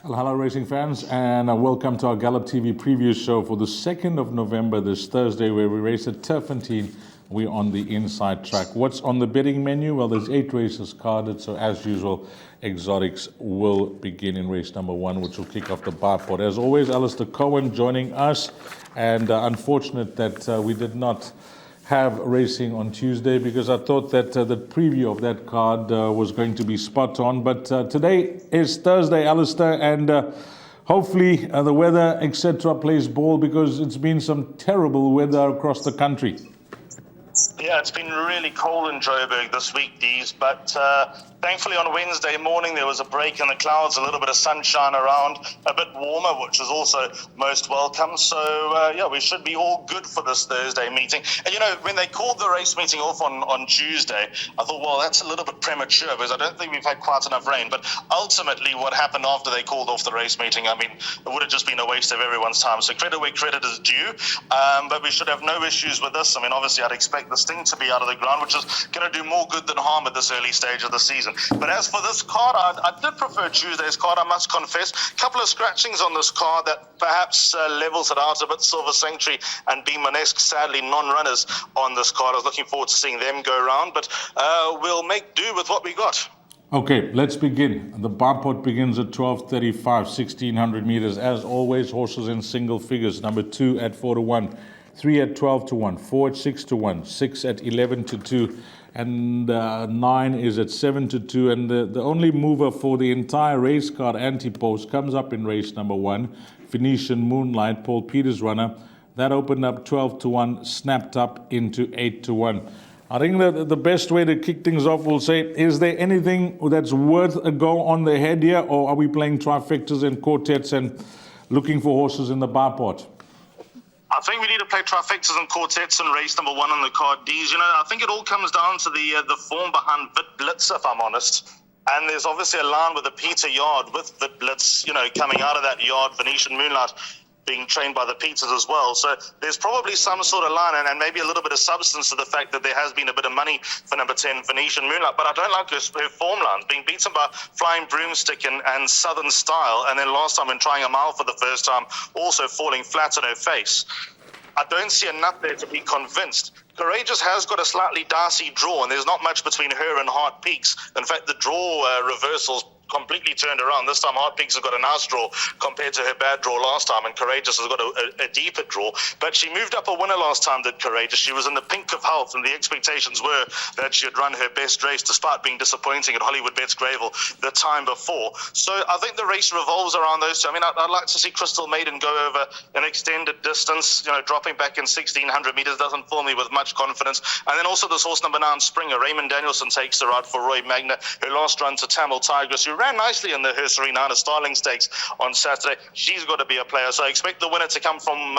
Hello racing fans, and welcome to our Gallop TV preview show for the 2nd of November, this Thursday, where we race at Turffontein. We're on the inside track. What's on the betting menu? Well, there's 8 races carded, so as usual, exotics will begin in race number 1, which will kick off the bar pot. As always, Alistair Cohen joining us, and unfortunate that we did not have racing on Tuesday, because I thought that the preview of that card was going to be spot on. But today is Thursday, Alistair, and hopefully the weather, etc., plays ball, because it's been some terrible weather across the country. Yeah, it's been really cold in Joburg this week, Dees, but thankfully on Wednesday morning there was a break in the clouds, a little bit of sunshine around, a bit warmer, which is also most welcome. So, yeah, we should be all good for this Thursday meeting. And, you know, when they called the race meeting off on Tuesday, I thought, well, that's a little bit premature, because I don't think we've had quite enough rain. But ultimately what happened after they called off the race meeting, I mean, it would have just been a waste of everyone's time. So credit where credit is due, but we should have no issues with this. I mean, obviously I'd expect this thing to be out of the ground, which is going to do more good than harm at this early stage of the season. But as for this card, I did prefer Tuesday's card, I must confess. A couple of scratchings on this card that perhaps levels it out a bit. Silver Sanctuary and Beamanesque, sadly non-runners on this card. I was looking forward to seeing them go around, but we'll make do with what we got. Okay, let's begin. The bar pot begins at 12:35, 1,600 meters. As always, horses in single figures. Number 2 at 4-1. 3 at 12-1, 4 at 6-1, 6 at 11-2, and 9 is at 7-2. And the only mover for the entire race card, Anti-Post, comes up in race number 1, Phoenician Moonlight, Paul Peters' runner. That opened up 12-1, snapped up into 8-1. I think that the best way to kick things off, we'll say, is there anything that's worth a go on the head here, or are we playing trifectas and quartets and looking for horses in the bar pot? I think we need to play trifectas and quartets in race number 1 on the card, D's. You know, I think it all comes down to the form behind Vit Blitz, if I'm honest. And there's obviously a line with a Peter yard with Vit Blitz, you know, coming out of that yard, Venetian Moonlight being trained by the Peters as well. So there's probably some sort of line and maybe a little bit of substance to the fact that there has been a bit of money for number 10, Venetian Moonlight. But I don't like her form lines, being beaten by Flying Broomstick and Southern Style, and then last time when trying a mile for the first time, also falling flat on her face. I don't see enough there to be convinced. Courageous has got a slightly dicey draw, and there's not much between her and Heart Peaks. In fact, the draw reversals completely turned around. This time Heart Peaks has got a nice draw compared to her bad draw last time, and Courageous has got a deeper draw. But she moved up a winner last time, did Courageous. She was in the pink of health, and the expectations were that she had run her best race despite being disappointing at Hollywoodbets Greyville the time before. So I think the race revolves around those two. I mean, I'd like to see Crystal Maiden go over an extended distance, you know, dropping back in 1,600 meters doesn't fill me with much confidence. And then also this horse number 9, Springer. Raymond Danielson takes the ride for Roy Magna, her last run to Tamil Tigers, who ran nicely in the Hersery 9 Starling Stakes on Saturday. She's got to be a player, so I expect the winner to come from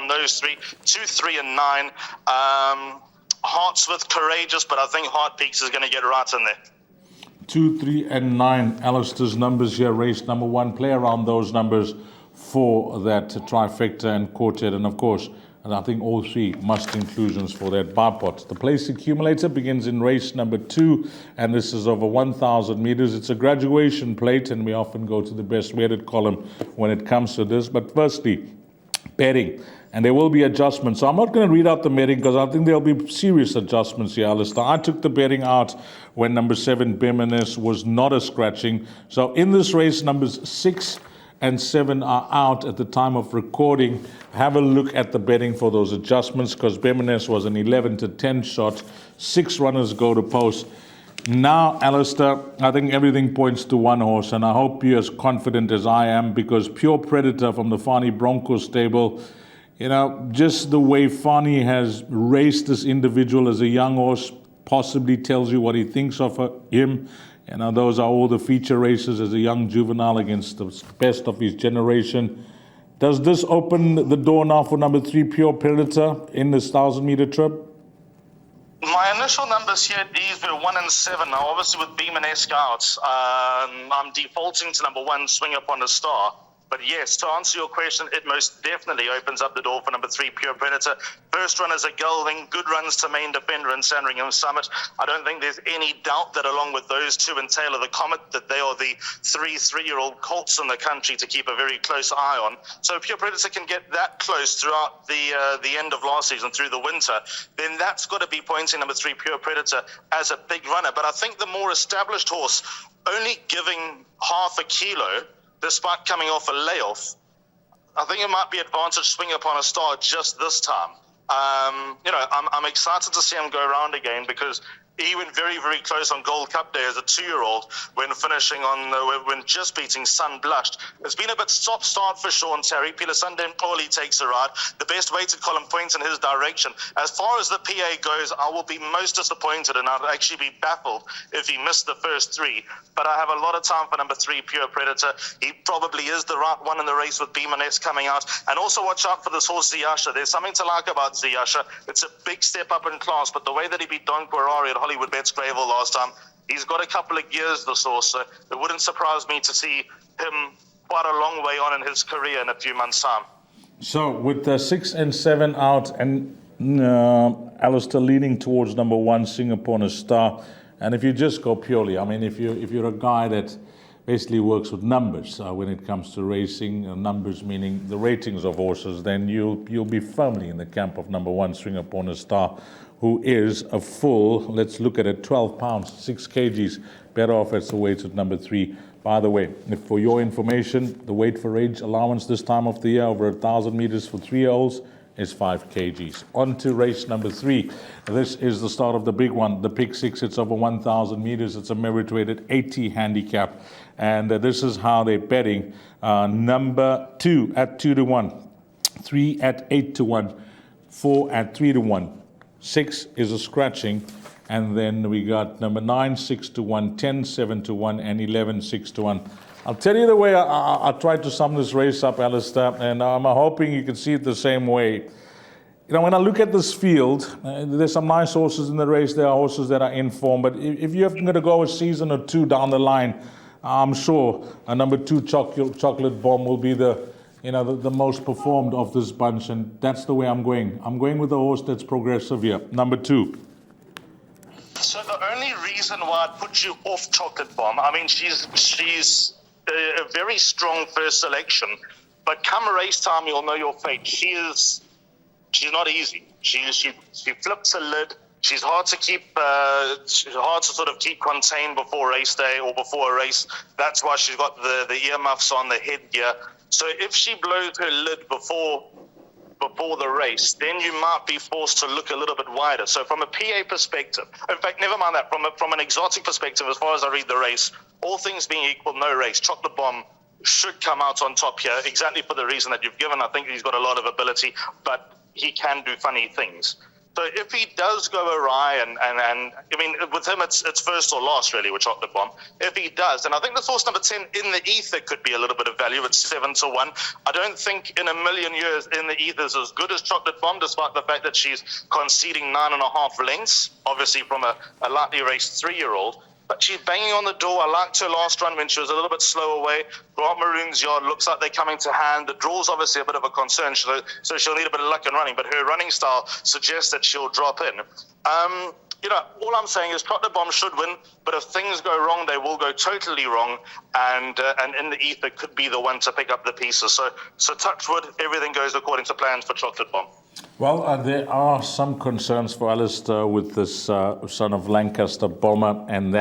those 3, 2, 3, and 9. Hearts with Courageous, but I think Heart Peaks is going to get right in there. 2, 3, and 9. Alistair's numbers here, race number 1. Play around those numbers for that trifecta and quartet, and of course, and I think all 3 must inclusions for that bar pot. The place accumulator begins in race number 2, and this is over 1,000 meters. It's a graduation plate, and we often go to the best weighted column when it comes to this. But firstly, betting, and there will be adjustments. So I'm not going to read out the betting, because I think there'll be serious adjustments here, Alistair. I took the betting out when number 7, Beamanesque, was not a scratching. So in this race, numbers 6 and 7 are out at the time of recording. Have a look at the betting for those adjustments, because Beamanesque was an 11-10 shot. 6 runners go to post. Now, Alistair, I think everything points to one horse, and I hope you're as confident as I am, because Pure Predator from the Fani Broncos stable, you know, just the way Fani has raced this individual as a young horse possibly tells you what he thinks of him. And those are all the feature races as a young juvenile against the best of his generation. Does this open the door now for number 3, Pure Predator, in this 1,000-meter trip? My initial numbers here, these were 1 and 7. Now, obviously, with Beamanesque out, I'm defaulting to number 1, Swing Up on the Star. But yes, to answer your question, it most definitely opens up the door for number 3, Pure Predator. First run is a gelding, good runs to Main Defender and Sandringham Summit. I don't think there's any doubt that along with those two and Taylor the Comet, that they are the 3-year-old colts in the country to keep a very close eye on. So if Pure Predator can get that close throughout the end of last season, through the winter, then that's got to be pointing number 3, Pure Predator, as a big runner. But I think the more established horse, only giving half a kilo, despite coming off a layoff, I think it might be advantage Swing Upon a Star just this time. I'm excited to see him go around again, because he went very, very close on Gold Cup Day as a 2-year-old when finishing when just beating Sun Blushed. It's been a bit stop-start for Sean Terry. Peter Sundin Pauli takes a ride. The best weighted column points in his direction. As far as the PA goes, I will be most disappointed, and I'd actually be baffled if he missed the first 3. But I have a lot of time for number 3, Pure Predator. He probably is the right one in the race with Beamoness coming out. And also watch out for this horse, Ziyasha. There's something to like about Ziyasha. It's a big step up in class, but the way that he beat Don Guerrari at Hollywoodbets Greyville last time, he's got a couple of gears, this horse, so it wouldn't surprise me to see him quite a long way on in his career in a few months' time. So with the 6 and 7 out, and Alistair leaning towards number 1, Sing Upon a Star, and if you just go purely, I mean, if you're a guy that basically works with numbers when it comes to racing, numbers meaning the ratings of horses, then you'll be firmly in the camp of number 1, Swing Upon a Star, who is a full, let's look at it, 12 pounds, 6 kgs, better off as the weight at number 3. By the way, for your information, the weight for age allowance this time of the year, over 1,000 meters for 3-year-olds, is 5 kgs. On to race number 3. This is the start of the big one, the Pick 6. It's over 1,000 meters. It's a merit-weighted 80 handicap. And this is how they're betting. Number 2 at 2-1, 3 at 8-1, 4 at 3-1. 6 is a scratching, and then we got number 9, 6-1, 10, 7-1, and 11, 6-1. I'll tell you the way I tried to sum this race up, Alistair, and I'm hoping you can see it the same way. You know, when I look at this field, there's some nice horses in the race. There are horses that are in form, but if you're going to go a season or 2 down the line, I'm sure a number 2 Chocolate Bomb will be the most performed of this bunch, and that's the way I'm going. I'm going with the horse that's progressive here, number 2. So the only reason why I put you off Chocolate Bomb, I mean, she's a very strong first selection, but come race time, you'll know your fate. She's not easy. She flips a lid. She's hard to sort of keep contained before race day or before a race. That's why she's got the earmuffs on, the headgear. So if she blows her lid before the race, then you might be forced to look a little bit wider. So from a PA perspective, in fact, never mind that, from an exotic perspective, as far as I read the race, all things being equal, no race, Chocolate Bomb should come out on top here, exactly for the reason that you've given. I think he's got a lot of ability, but he can do funny things. So if he does go awry, and I mean, with him, it's first or last, really, with Chocolate Bomb. If he does, and I think the horse number 10, In the Ether, could be a little bit of value at 7-1. I don't think in a million years In the Ether is as good as Chocolate Bomb, despite the fact that she's conceding 9.5 lengths, obviously from a lightly raced 3-year-old. But she's banging on the door. I liked her last run when she was a little bit slow away. Grant Maroon's yard looks like they're coming to hand. The draw's obviously a bit of a concern, so she'll need a bit of luck in running, but her running style suggests that she'll drop in. All I'm saying is Chocolate Bomb should win, but if things go wrong, they will go totally wrong, and In the Ether could be the one to pick up the pieces. So touch wood, everything goes according to plans for Chocolate Bomb. Well, there are some concerns for Alistair with this son of Lancaster Bomber, and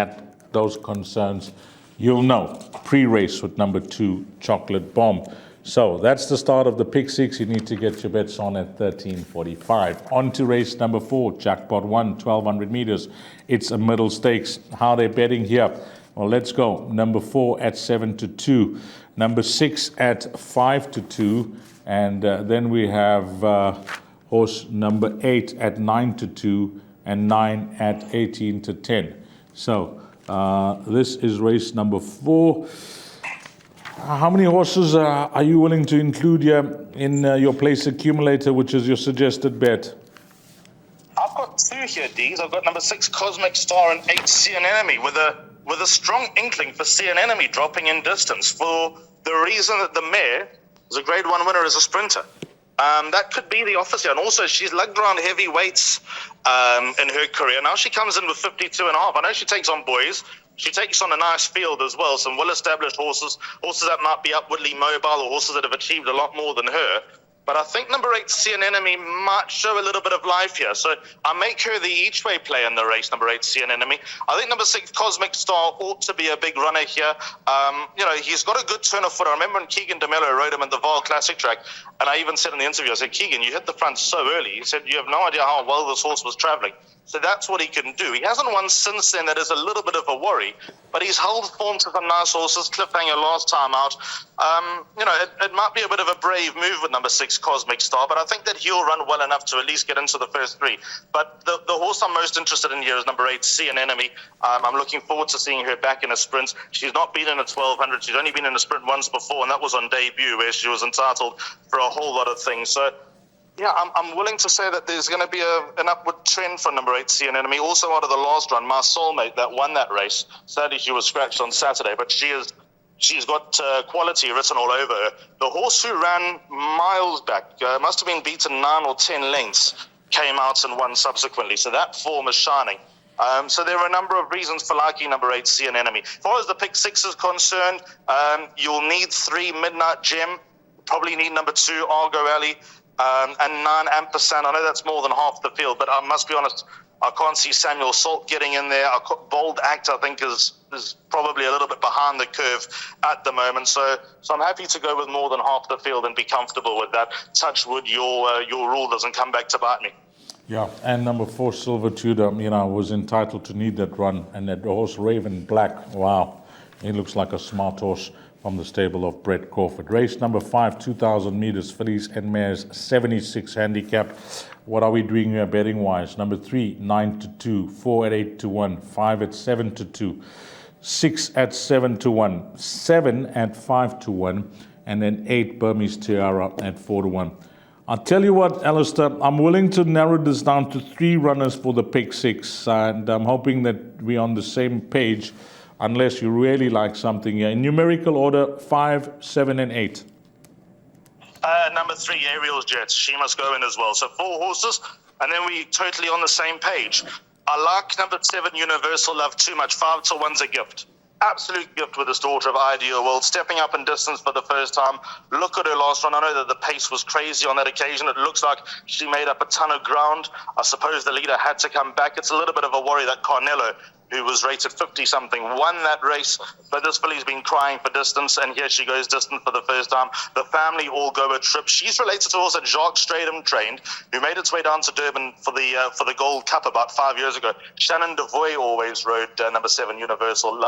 those concerns you'll know pre-race with number 2 Chocolate Bomb. So that's the start of the Pick 6. You need to get your bets on at 13:45. On to race number 4, Jackpot 1, 1,200 meters. It's a middle stakes. How they're betting here? Well, let's go. Number 4 at 7-2. Number 6 at 5-2. And then we have horse number 8 at 9-2 and 9 at 18-10. So this is race number 4. How many horses are you willing to include here in your place accumulator, which is your suggested bet? I've got 2 here, Dees. I've got number 6 Cosmic Star and 8 See an Enemy with a strong inkling for See an Enemy dropping in distance. For the reason that the mare is a Grade 1 winner is a sprinter. That could be the office here. And also, she's lugged around heavy weights in her career. Now she comes in with 52.5. I know she takes on boys. She takes on a nice field as well, some well-established horses that might be upwardly mobile, or horses that have achieved a lot more than her. But I think number 8, See an Enemy, might show a little bit of life here. So I make her the each-way play in the race, number 8, See an Enemy. I think number 6, Cosmic Star, ought to be a big runner here. He's got a good turn of foot. I remember when Keegan DeMello rode him in the Vaal Classic track, and I even said in the interview, I said, Keegan, you hit the front so early. He said, you have no idea how well this horse was traveling. So that's what he can do. He hasn't won since then. That is a little bit of a worry. But he's held form to some nice horses. Cliffhanger last time out. It might be a bit of a brave move with number 6, Cosmic Star, but I think that he'll run well enough to at least get into the first 3. But the horse I'm most interested in here is number 8, See an Enemy. I'm looking forward to seeing her back in a sprint. She's not been in a 1200. She's only been in a sprint once before, and that was on debut, where she was entitled for a whole lot of things. So, yeah, I'm willing to say that there's going to be an upward trend for number 8, See an Enemy. Also, out of the last run, my soulmate that won that race. Sadly, she was scratched on Saturday, but she's got quality written all over her. The horse who ran miles back, must have been beaten 9 or 10 lengths, came out and won subsequently. So that form is shining. So there are a number of reasons for liking number 8, See an Enemy. As far as the pick 6 is concerned, you'll need 3, Midnight Gem. Probably need number 2, Argo Alley. And 9, Ampersand. I know that's more than half the field, but I must be honest, I can't see Samuel Salt getting in there. Bold Act, I think, is probably a little bit behind the curve at the moment. So I'm happy to go with more than half the field and be comfortable with that. Touch wood, your rule doesn't come back to bite me. Yeah, and number 4, Silver Tudor, was entitled to need that run. And that horse, Raven Black, wow, he looks like a smart horse from the stable of Brett Crawford. Race number 5, 2,000 meters, fillies and mares, 76 handicap. What are we doing here betting-wise? Number 3, 9-2, 4 at 8-1, 5 at 7-2, 6 at 7-1, 7 at 5-1, and then 8 Burmese Tiara at 4-1. I'll tell you what, Alistair, I'm willing to narrow this down to 3 runners for the pick 6, and I'm hoping that we're on the same page, unless you really like something here. In numerical order, 5, 7, and 8. Number 3, Ariel's Jets. She must go in as well. So 4 horses, and then we totally on the same page. I like number 7, Universal Love, too much. 5 to 1's a gift. Absolute gift with this daughter of Ideal World, stepping up in distance for the first time. Look at her last run. I know that the pace was crazy on that occasion. It looks like she made up a ton of ground. I suppose the leader had to come back. It's a little bit of a worry that Carnello, who was rated 50-something, won that race, but this filly's been crying for distance, and here she goes distant for the first time. The family all go a trip. She's related to also Jacques Stratham trained, who made its way down to Durban for the Gold Cup about 5 years ago. Shannon Devoy always rode number 7, Universal,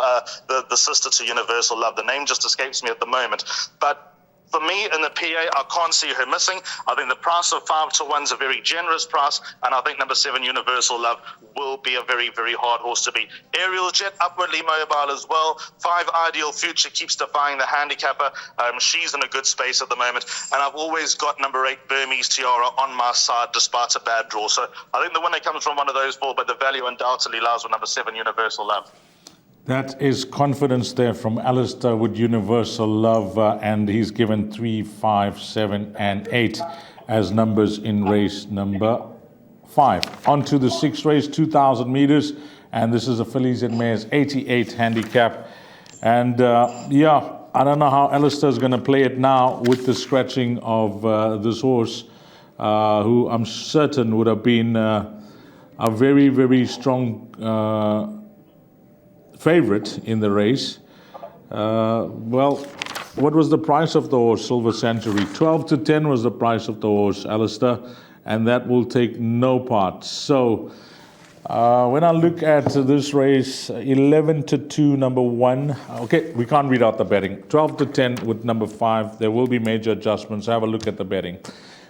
the sister to Universal Love. The name just escapes me at the moment, but for me, in the PA, I can't see her missing. I think the price of 5 to 1's a very generous price, and I think number 7, Universal Love, will be a very, very hard horse to beat. Ariel Jet, upwardly mobile as well. 5, Ideal Future, keeps defying the handicapper. She's in a good space at the moment, and I've always got number 8, Burmese Tiara, on my side, despite a bad draw. So I think the winner comes from one of those 4, but the value undoubtedly lies with number 7, Universal Love. That is confidence there from Alistair with Universal Love, and he's given 3, 5, 7, and 8 as numbers in race number 5. On to the 6th race, 2,000 meters, and this is a fillies and mares 88 handicap. And I don't know how Alistair is going to play it now with the scratching of this horse, who I'm certain would have been a very, very strong favorite in the race. What was the price of the horse, Silver Century? 12 to 10 was the price of the horse, Alistair, and that will take no part. So when I look at this race, 11 to 2, number 1. Okay, we can't read out the betting. 12 to 10 with number 5. There will be major adjustments. Have a look at the betting.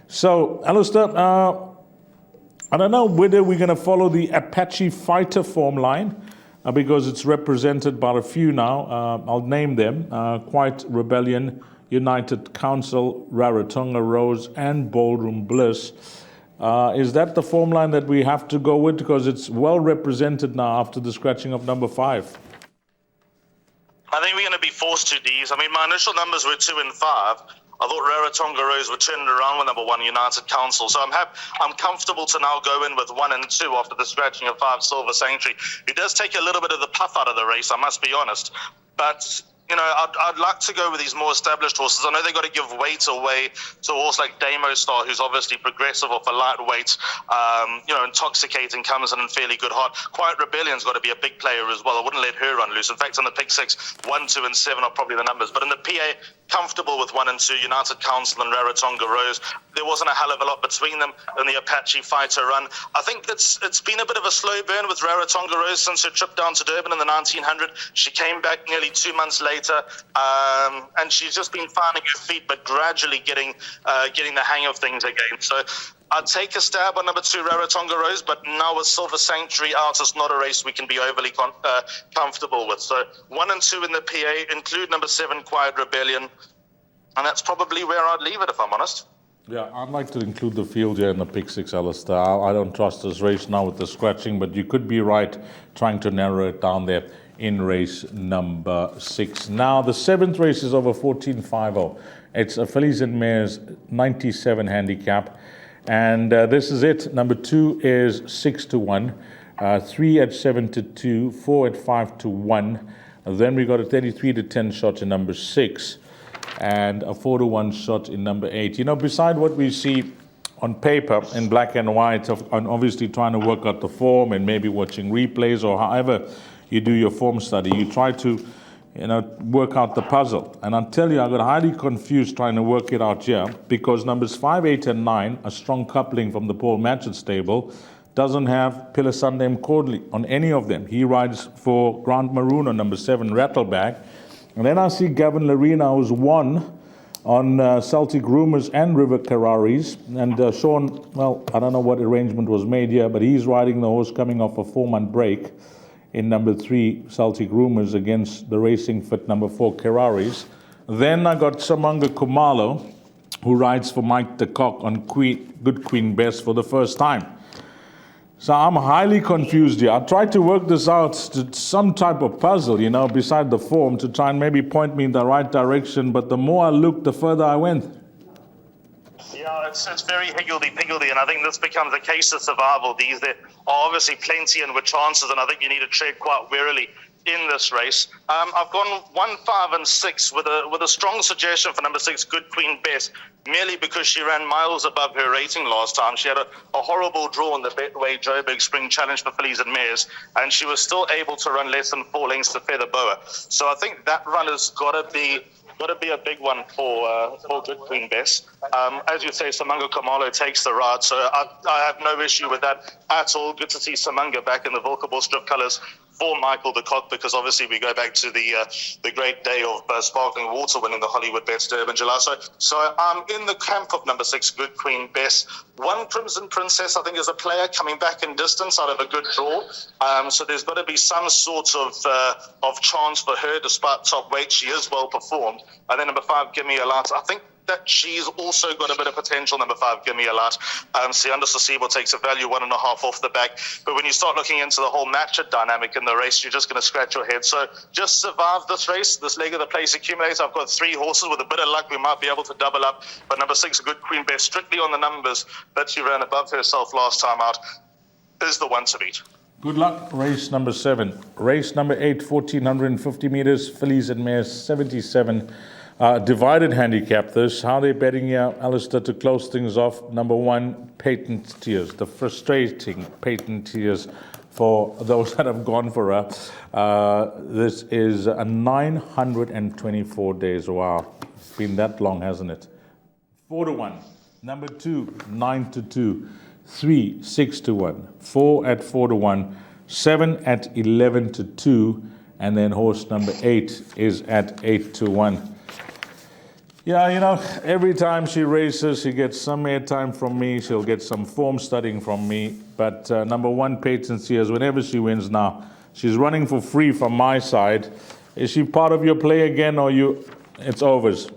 So, Alistair, I don't know whether we're going to follow the Apache Fighter form line, because it's represented by a few now. I'll name them: Quiet Rebellion, United Council, Rarotonga Rose, and Ballroom Bliss. Is that the form line that we have to go with? Because it's well represented now after the scratching of number 5. I think we're going to be forced to D's. I mean, my initial numbers were 2 and 5. I thought Rarotonga Rose would turn it around with number 1 United Council. So I'm comfortable to now go in with 1 and 2 after the scratching of 5 Silver Sanctuary. It does take a little bit of the puff out of the race, I must be honest. But you know, I'd like to go with these more established horses. I know they've got to give weight away to a horse like Damo Star, who's obviously progressive off a lightweight, you know, intoxicating, comes in fairly good heart. Quiet Rebellion's got to be a big player as well. I wouldn't let her run loose. In fact, on the pick 6, 1, 2, and 7 are probably the numbers. But in the PA, comfortable with 1 and 2, United Council and Rarotonga Rose. There wasn't a hell of a lot between them in the Apache Fighter run. I think it's been a bit of a slow burn with Rarotonga Rose since her trip down to Durban in the 1900. She came back nearly 2 months later, and she's just been finding her feet, but gradually getting the hang of things again. So I'd take a stab on number 2, Rarotonga Rose, but now with Silver Sanctuary out, it's not a race we can be overly comfortable with. So 1 and 2 in the PA, include number 7, Quiet Rebellion, and that's probably where I'd leave it, if I'm honest. Yeah, I'd like to include the field here in the pick 6, Alistair. I don't trust this race now with the scratching, but you could be right trying to narrow it down there in race number 6. Now, the 7th race is over 14.50. It's a fillies and mares 97 handicap. And this is it. Number 2 is 6 to 1, 3 at 7 to 2, 4 at 5 to 1. Then we got a 33 to 10 shot in number 6, and a 4 to 1 shot in number 8. You know, beside what we see on paper in black and white, and obviously trying to work out the form and maybe watching replays or however you do your form study, you try to, you know, work out the puzzle. And I'll tell you, I got highly confused trying to work it out here, because numbers 5, 8, and 9, a strong coupling from the Paul Matchett stable, doesn't have Pillar Sunday Cordley on any of them. He rides for Grant Maroon on number 7, Rattleback. And then I see Gavin Larena, who's won on Celtic Rumours and River Kararis. And Sean, well, I don't know what arrangement was made here, but he's riding the horse coming off a 4-month break in number 3, Celtic Rumours, against the racing fit number 4, Kararis. Then I got Samanga Kumalo, who rides for Mike de Kock on Good Queen Bess for the first time. So I'm highly confused here. I tried to work this out to some type of puzzle, you know, beside the form, to try and maybe point me in the right direction. But the more I looked, the further I went. Yeah, it's very higgledy-piggledy, and I think this becomes a case of survival. There are obviously plenty and with chances, and I think you need to tread quite warily in this race. I've gone 1, 5, and 6 with a strong suggestion for number 6, Good Queen Bess, merely because she ran miles above her rating last time. She had a horrible draw in the Betway Joburg Spring Challenge for fillies and mares, and she was still able to run less than 4 lengths to Feather Boa. So I think that run has got to be a big one for Good Queen Bess. As you say, Samanga Kumalo takes the ride, so I have no issue with that at all. Good to see Samanga back in the Volkerbos strip colours for Michael de Kock, because obviously we go back to the great day of Sparkling Water winning the Hollywoodbets Durbanville. So I'm in the camp of number 6, Good Queen Bess. 1 Crimson Princess, I think, is a player coming back in distance out of a good draw. So there's got to be some sort of chance for her, despite top weight. She is well performed. And then number 5, Gimme a Lot. I think that she's also got a bit of potential, number 5, Gimme a Lot. Sianda Sasibo takes a value 1.5 off the back. But when you start looking into the whole matchup dynamic in the race, you're just going to scratch your head. So just survive this race, this leg of the place accumulator. I've got 3 horses. With a bit of luck, we might be able to double up. But number 6, Good Queen Bess, strictly on the numbers that she ran above herself last time out, is the one to beat. Good luck. Race number 7. Race number 8, 1,450 meters, fillies and mares, 77. Divided handicap this. How they're betting here, Alistair, to close things off. Number 1, Patent Tears. The frustrating Patent Tears for those that have gone for her. This is a 924 days. Wow. It's been that long, hasn't it? 4 to 1. Number 2, 9 to 2. 3, 6 to 1. 4 at 4 to 1. 7 at 11 to 2. And then horse number 8 is at 8 to 1. Yeah, you know, every time she races, she gets some airtime from me. She'll get some form studying from me. But number 1, Patent Tears, whenever she wins now, she's running for free from my side. Is she part of your play again, or it's overs?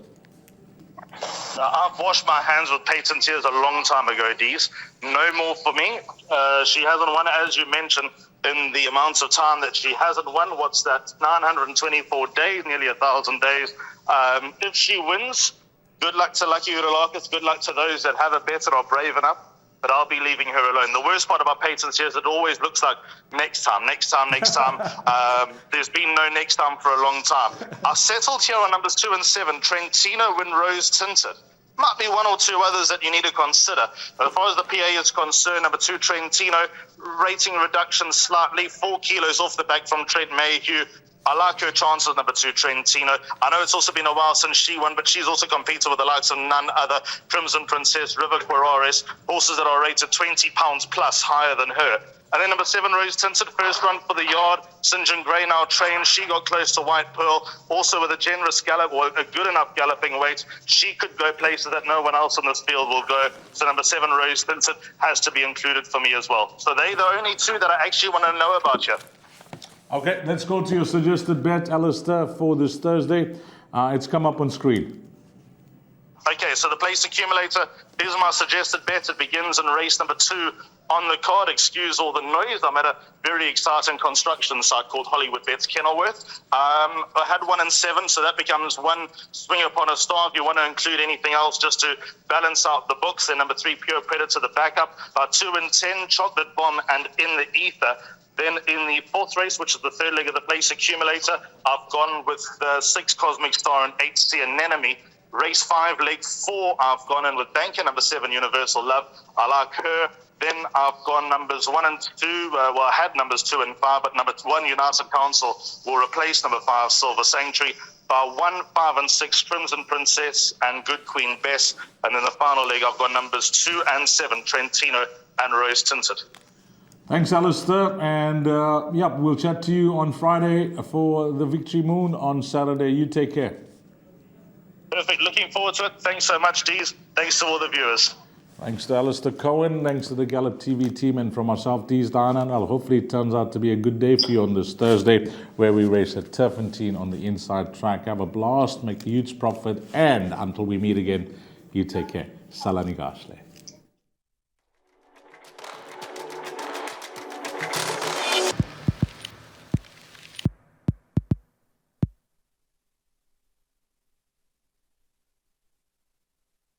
I've washed my hands with Patenteers a long time ago, Dees. No more for me. She hasn't won, as you mentioned, in the amounts of time that she hasn't won. What's that? 924 days, nearly 1,000 days. If she wins, good luck to Lucky Uralakis. Good luck to those that have a bet or are brave enough. But I'll be leaving her alone. The worst part about Patenteers is it always looks like next time. There's been no next time for a long time. I settled here on numbers 2 and 7. Trentino win Rose Tinted. Might be one or two others that you need to consider. But as far as the PA is concerned, number 2, Trentino, rating reduction slightly, 4 kilos off the back from Trent Mayhew. I like her chances, number 2, Trentino. I know it's also been a while since she won, but she's also competed with the likes of none other, Crimson Princess, River Quirares, horses that are rated 20 pounds plus higher than her. And then number 7, Rose Tinted, first run for the yard. St. John Grey now trained. She got close to White Pearl. Also with a generous gallop, or a good enough galloping weight, she could go places that no one else in this field will go. So number 7, Rose Tinted, has to be included for me as well. So they're the only two that I actually want to know about here. Okay, let's go to your suggested bet, Alistair, for this Thursday. It's come up on screen. Okay, so the place accumulator is my suggested bet. It begins in race number 2 on the card. Excuse all the noise. I'm at a very exciting construction site called Hollywoodbets Kenilworth. I had 1 and 7, so that becomes 1 swing upon a star. If you want to include anything else just to balance out the books, then number 3, Pure Predator, the backup. 2 and 10, Chocolate Bomb and In the Ether. Then in the 4th race, which is the 3rd leg of the place accumulator, I've gone with 6, Cosmic Star and 8, Sea Anemone. Race 5, leg 4, I've gone in with Banker, number 7, Universal Love. I like her. Then I've gone numbers 1 and 2. I had numbers 2 and 5, but number 1, United Council, will replace number 5, Silver Sanctuary. 1, 5 and 6, Crimson Princess and Good Queen Bess. And then the final leg, I've got numbers 2 and 7, Trentino and Rose Tinted. Thanks, Alistair. And we'll chat to you on Friday for the Victory Moon. On Saturday, you take care. Perfect. Looking forward to it. Thanks so much, Dees. Thanks to all the viewers. Thanks to Alistair Cohen. Thanks to the Gallop TV team and from myself, Dees Diana. Well, hopefully it turns out to be a good day for you on this Thursday, where we race at Turffontein on the inside track. Have a blast, make a huge profit, and until we meet again, you take care. Salani Gashle.